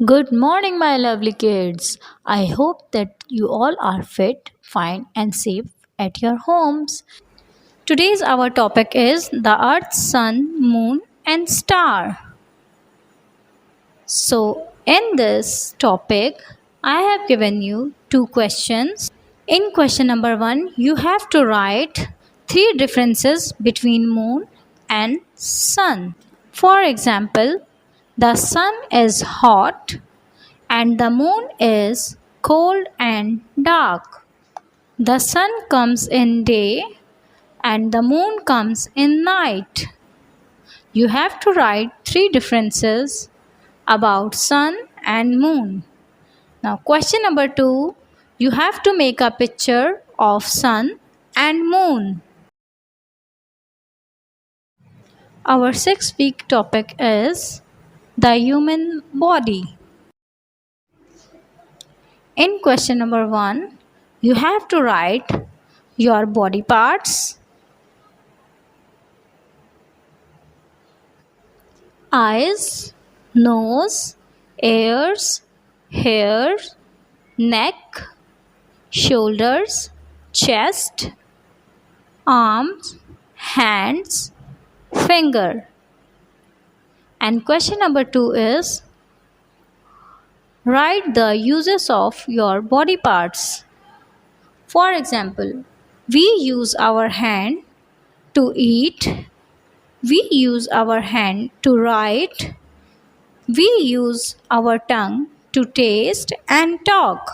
Good morning, my lovely kids. I hope that you all are fit, fine, and safe at your homes. Today's our topic is the Earth, Sun, Moon, and Star. So, in this topic, I have given you two questions. In question number 1, you have to write three differences between moon and sun. For example, the sun is hot and the moon is cold and dark. The sun comes in day and the moon comes in night. You have to write three differences about sun and moon. Now, question number 2, you have to make a picture of sun and moon. Our 6-week topic is the human body. In question number 1, you have to write your body parts: eyes, nose, ears, hair, neck, shoulders, chest, arms, hands, finger. And question number 2 is write the uses of your body parts. For example, we use our hand to eat, we use our hand to write, we use our tongue to taste and talk.